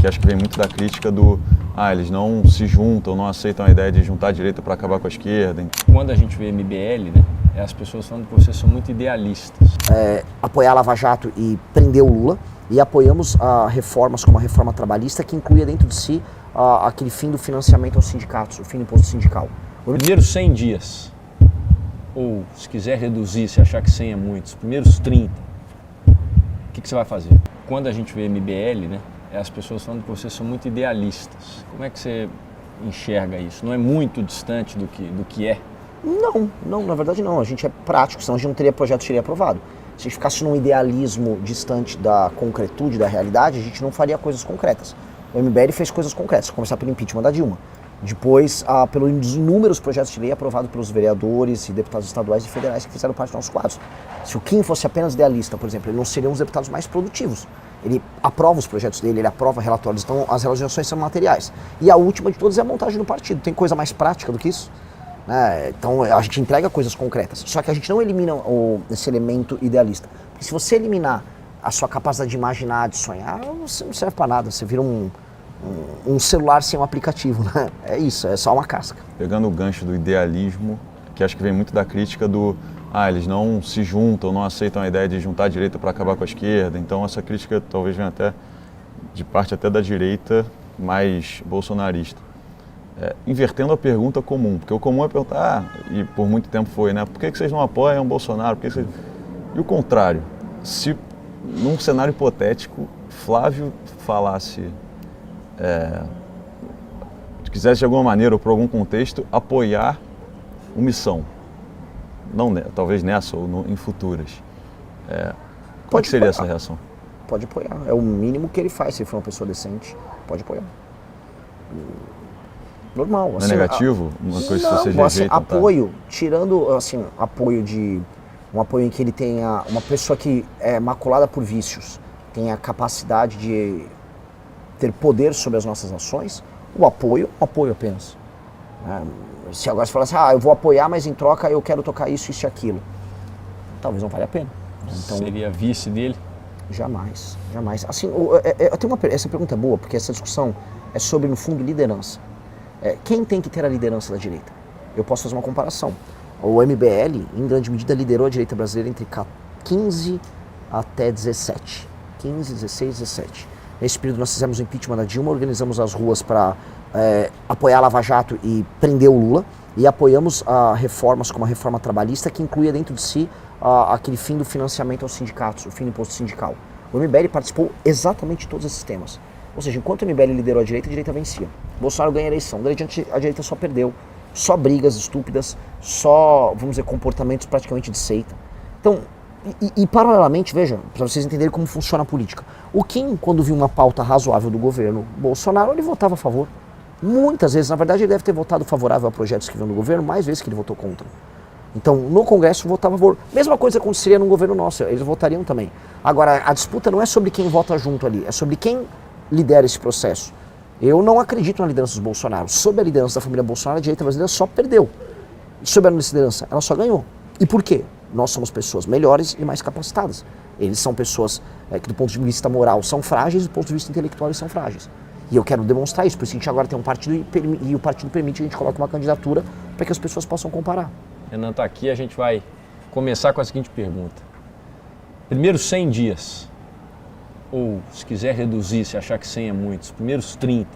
que acho que vem muito da crítica do eles não se juntam, não aceitam a ideia de juntar a direita para acabar com a esquerda. Quando a gente vê MBL, né, as pessoas falando que vocês são muito idealistas. Apoiar a Lava Jato e prender o Lula, e apoiamos reformas como a reforma trabalhista, que incluía dentro de si aquele fim do financiamento aos sindicatos, o fim do imposto sindical. Primeiros 100 dias, ou se quiser reduzir, se achar que 100 é muito, os primeiros 30, o que você vai fazer? Quando a gente vê MBL, né, as pessoas falando que vocês são muito idealistas. Como é que você enxerga isso? Não é muito distante do que é? Não, na verdade não. A gente é prático, senão a gente não teria projeto que seria aprovado. Se a gente ficasse num idealismo distante da concretude, da realidade, a gente não faria coisas concretas. O MBL fez coisas concretas, começar pelo impeachment da Dilma. Depois, pelos inúmeros projetos de lei aprovados pelos vereadores e deputados estaduais e federais que fizeram parte dos nossos quadros. Se o Kim fosse apenas idealista, por exemplo, ele não seria um dos deputados mais produtivos. Ele aprova os projetos dele, ele aprova relatórios, então as realizações são materiais. E a última de todas é a montagem do partido. Tem coisa mais prática do que isso? Então a gente entrega coisas concretas. Só que a gente não elimina esse elemento idealista. Porque se você eliminar a sua capacidade de imaginar, de sonhar, você não serve para nada. Você vira um celular sem um aplicativo, né? É isso, é só uma casca. Pegando o gancho do idealismo, que acho que vem muito da crítica do eles não se juntam, não aceitam a ideia de juntar a direita para acabar com a esquerda. Então essa crítica talvez venha até de parte até da direita mais bolsonarista. Invertendo a pergunta comum, porque o comum é perguntar, e por muito tempo foi, né? Por que vocês não apoiam o Bolsonaro? E o contrário, se num cenário hipotético, Flávio falasse, quisesse de alguma maneira ou por algum contexto apoiar o Missão, não, talvez nessa ou em futuras, qual que seria essa reação? Pode apoiar, é o mínimo que ele faz, se ele for uma pessoa decente, pode apoiar. Normal. Não é negativo? Uma coisa que vocês rejeitam, apoio, tirando assim, um apoio em que ele tenha uma pessoa que é maculada por vícios, tenha a capacidade de ter poder sobre as nossas ações, o apoio apenas. Se agora você falar assim, eu vou apoiar, mas em troca eu quero tocar isso e aquilo, talvez não valha a pena. Então, seria vice dele? Jamais. Assim, essa pergunta é boa, porque essa discussão é sobre, no fundo, liderança. Quem tem que ter a liderança da direita? Eu posso fazer uma comparação. O MBL, em grande medida, liderou a direita brasileira entre 15 até 17. 15, 16, 17. Nesse período nós fizemos o impeachment da Dilma, organizamos as ruas para apoiar a Lava Jato e prender o Lula, e apoiamos reformas como a reforma trabalhista, que incluía dentro de si aquele fim do financiamento aos sindicatos, o fim do imposto sindical. O MBL participou exatamente de todos esses temas. Ou seja, enquanto o MBL liderou a direita vencia. Bolsonaro ganha a eleição, a direita só perdeu. Só brigas estúpidas, só, vamos dizer, comportamentos praticamente de seita. Então, paralelamente, veja, para vocês entenderem como funciona a política. O Kim, quando viu uma pauta razoável do governo Bolsonaro, ele votava a favor. Muitas vezes, na verdade, ele deve ter votado favorável a projetos que vinham do governo, mais vezes que ele votou contra. Então, no Congresso, votava a favor. Mesma coisa aconteceria no governo nosso, eles votariam também. Agora, a disputa não é sobre quem vota junto ali, é sobre quem lidera esse processo. Eu não acredito na liderança dos Bolsonaro. Sob a liderança da família Bolsonaro, a direita brasileira só perdeu. Sob a nossa liderança, ela só ganhou. E por quê? Nós somos pessoas melhores e mais capacitadas. Eles são pessoas que, do ponto de vista moral, são frágeis e, do ponto de vista intelectual, eles são frágeis. E eu quero demonstrar isso. Por isso a gente agora tem um partido e o partido permite que a gente coloque uma candidatura para que as pessoas possam comparar. Renan, tá aqui, a gente vai começar com a seguinte pergunta. Primeiros 100 dias, ou se quiser reduzir, se achar que 100 é muito, os primeiros 30,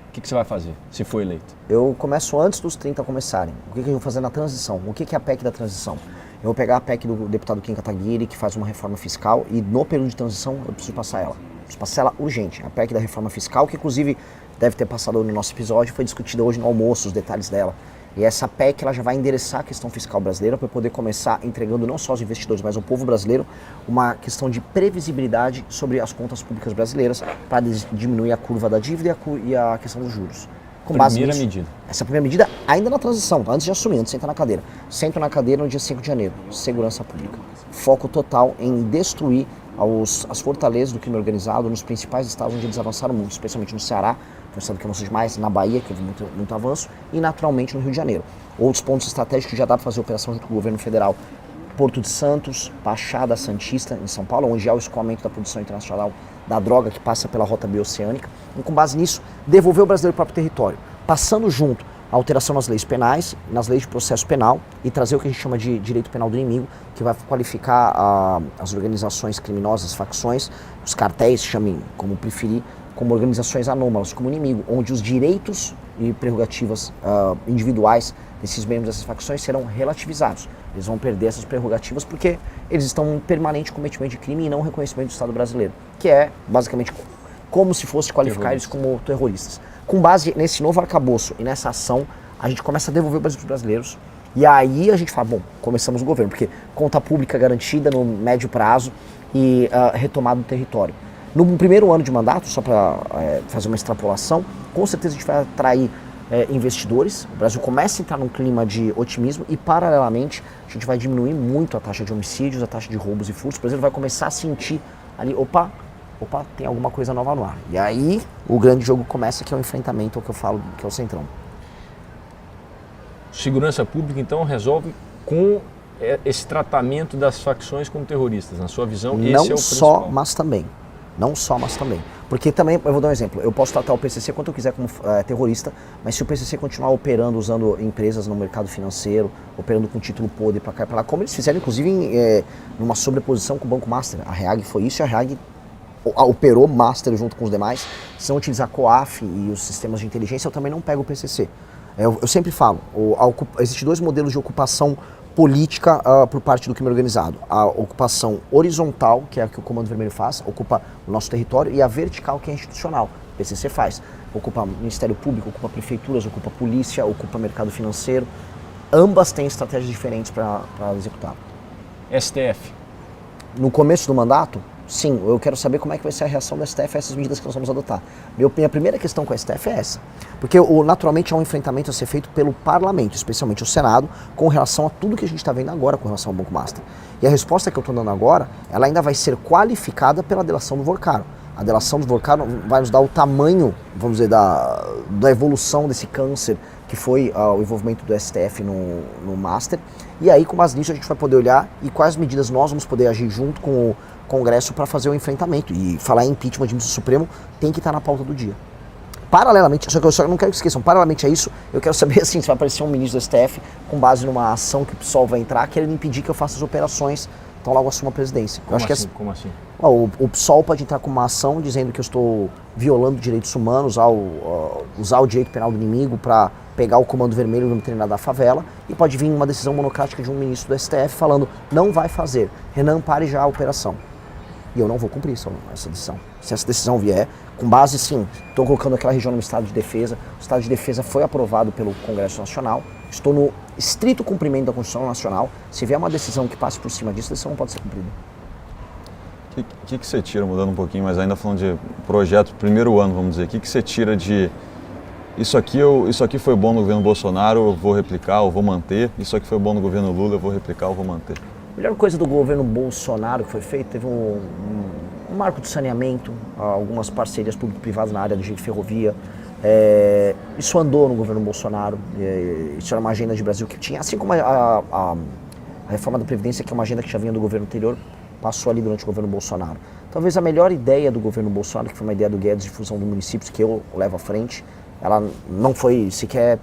o que você vai fazer, se for eleito? Eu começo antes dos 30 começarem. O que eu vou fazer na transição? O que é a PEC da transição? Eu vou pegar a PEC do deputado Kim Kataguiri, que faz uma reforma fiscal, e no período de transição eu preciso passar ela. Preciso passar ela urgente. A PEC da reforma fiscal, que inclusive deve ter passado no nosso episódio, foi discutida hoje no almoço, os detalhes dela. E essa PEC ela já vai endereçar a questão fiscal brasileira para poder começar entregando não só aos investidores, mas ao povo brasileiro, uma questão de previsibilidade sobre as contas públicas brasileiras para diminuir a curva da dívida e a questão dos juros. Com base nisso, medida. Essa primeira medida ainda na transição, antes de assumir, antes de sentar na cadeira. Sento na cadeira no dia 5 de janeiro, segurança pública. Foco total em destruir as fortalezas do crime organizado nos principais estados onde eles avançaram muito, especialmente no Ceará, pensando que não seja mais, na Bahia, que houve muito avanço, e naturalmente no Rio de Janeiro. Outros pontos estratégicos que já dá para fazer operação junto com o governo federal: Porto de Santos, Baixada Santista, em São Paulo, onde há o escoamento da produção internacional da droga que passa pela rota bioceânica, e com base nisso, devolver o brasileiro para o próprio território, passando junto a alteração nas leis penais, nas leis de processo penal e trazer o que a gente chama de direito penal do inimigo, que vai qualificar as organizações criminosas, as facções, os cartéis, chamem como preferir, como organizações anômalas, como inimigo, onde os direitos e prerrogativas individuais desses membros dessas facções serão relativizados. Eles vão perder essas prerrogativas porque eles estão em permanente cometimento de crime e não reconhecimento do Estado brasileiro, que é basicamente como se fosse qualificar eles como terroristas. Com base nesse novo arcabouço e nessa ação, a gente começa a devolver o Brasil para os brasileiros e aí a gente fala, bom, começamos o governo, porque conta pública garantida no médio prazo e retomada do território. No primeiro ano de mandato, só para fazer uma extrapolação, com certeza a gente vai atrair investidores, o Brasil começa a entrar num clima de otimismo e, paralelamente, a gente vai diminuir muito a taxa de homicídios, a taxa de roubos e furtos. O Brasil vai começar a sentir ali, opa, tem alguma coisa nova no ar. E aí o grande jogo começa, que é o enfrentamento, o que eu falo, que é o Centrão. Segurança Pública, então, resolve com esse tratamento das facções como terroristas. Na sua visão, esse é o principal. Não só, mas também. Porque também, eu vou dar um exemplo, eu posso tratar o PCC quanto eu quiser como terrorista, mas se o PCC continuar operando, usando empresas no mercado financeiro, operando com título podre para cá e para lá, como eles fizeram, inclusive, numa sobreposição com o Banco Master. A REAG foi isso e a REAG operou Master junto com os demais. Se não utilizar a COAF e os sistemas de inteligência, eu também não pego o PCC. Eu sempre falo, existem dois modelos de ocupação política por parte do crime organizado. A ocupação horizontal, que é a que o Comando Vermelho faz, ocupa o nosso território, e a vertical, que é institucional, o PCC faz. Ocupa Ministério Público, ocupa prefeituras, ocupa polícia, ocupa mercado financeiro. Ambas têm estratégias diferentes para executar. STF. No começo do mandato, sim, eu quero saber como é que vai ser a reação do STF a essas medidas que nós vamos adotar. Minha primeira questão com o STF é essa. Porque naturalmente é um enfrentamento a ser feito pelo parlamento, especialmente o Senado, com relação a tudo que a gente está vendo agora com relação ao Banco Master. E a resposta que eu estou dando agora, ela ainda vai ser qualificada pela delação do Vorcaro. A delação do Vorcaro vai nos dar o tamanho, vamos dizer, da evolução desse câncer que foi o envolvimento do STF no Master. E aí, com base nisso, a gente vai poder olhar e quais medidas nós vamos poder agir junto com o Congresso para fazer o enfrentamento. E falar em impeachment de ministro supremo tem que estar na pauta do dia. Paralelamente, só que eu não quero que esqueçam, paralelamente a isso, eu quero saber assim, se vai aparecer um ministro do STF com base numa ação que o PSOL vai entrar, querendo impedir que eu faça as operações, então logo assuma a presidência. Como assim? O PSOL pode entrar com uma ação dizendo que eu estou violando direitos humanos ao usar o direito penal do inimigo para pegar o Comando Vermelho no determinado da favela, e pode vir uma decisão monocrática de um ministro do STF falando, não vai fazer, Renan, pare já a operação. E eu não vou cumprir essa decisão. Se essa decisão vier, com base, sim, estou colocando aquela região no estado de defesa, o estado de defesa foi aprovado pelo Congresso Nacional, estou no estrito cumprimento da Constituição Nacional. Se vier uma decisão que passe por cima disso, a decisão não pode ser cumprida. O que você tira, mudando um pouquinho, mas ainda falando de projeto, primeiro ano, vamos dizer, o que você tira de isso aqui foi bom no governo Bolsonaro, eu vou replicar, eu vou manter, isso aqui foi bom no governo Lula, eu vou replicar, eu vou manter? A melhor coisa do governo Bolsonaro que foi feito, teve um marco de saneamento, algumas parcerias público-privadas na área de ferrovia. Isso andou no governo Bolsonaro, isso era uma agenda de Brasil que tinha, assim como a reforma da Previdência, que é uma agenda que já vinha do governo anterior, passou ali durante o governo Bolsonaro. Talvez a melhor ideia do governo Bolsonaro, que foi uma ideia do Guedes de fusão de municípios, que eu levo à frente, ela não foi sequer,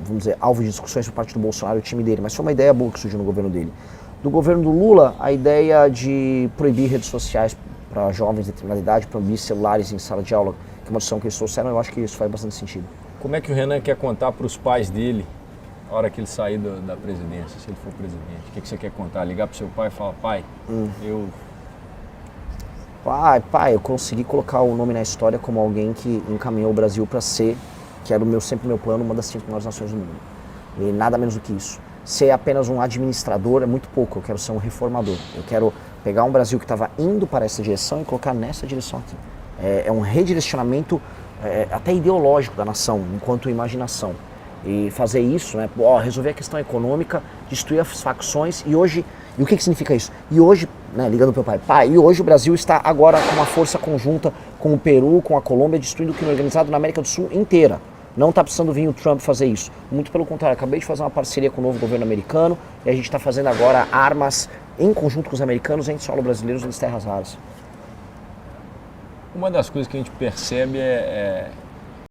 vamos dizer, alvo de discussões por parte do Bolsonaro e o time dele, mas foi uma ideia boa que surgiu no governo dele. Do governo do Lula, a ideia de proibir redes sociais para jovens de determinada idade, proibir celulares em sala de aula, que é uma decisão que eles trouxeram, eu acho que isso faz bastante sentido. Como é que o Renan quer contar para os pais dele, na hora que ele sair da presidência, se ele for presidente? O que você quer contar? Ligar para o seu pai e falar, pai, Pai, eu consegui colocar o nome na história como alguém que encaminhou o Brasil para ser, que era sempre meu plano, uma das 5 maiores nações do mundo. E nada menos do que isso. Ser apenas um administrador é muito pouco, eu quero ser um reformador. Eu quero pegar um Brasil que estava indo para essa direção e colocar nessa direção aqui. É um redirecionamento até ideológico da nação, enquanto imaginação. E fazer isso, né, resolver a questão econômica, destruir as facções, e hoje, e o que significa isso? E hoje, né, ligando para o pai, e hoje o Brasil está agora com uma força conjunta com o Peru, com a Colômbia, destruindo o crime organizado na América do Sul inteira. Não está precisando vir o Trump fazer isso. Muito pelo contrário, acabei de fazer uma parceria com o novo governo americano e a gente está fazendo agora armas em conjunto com os americanos em solo brasileiro nas terras raras. Uma das coisas que a gente percebe é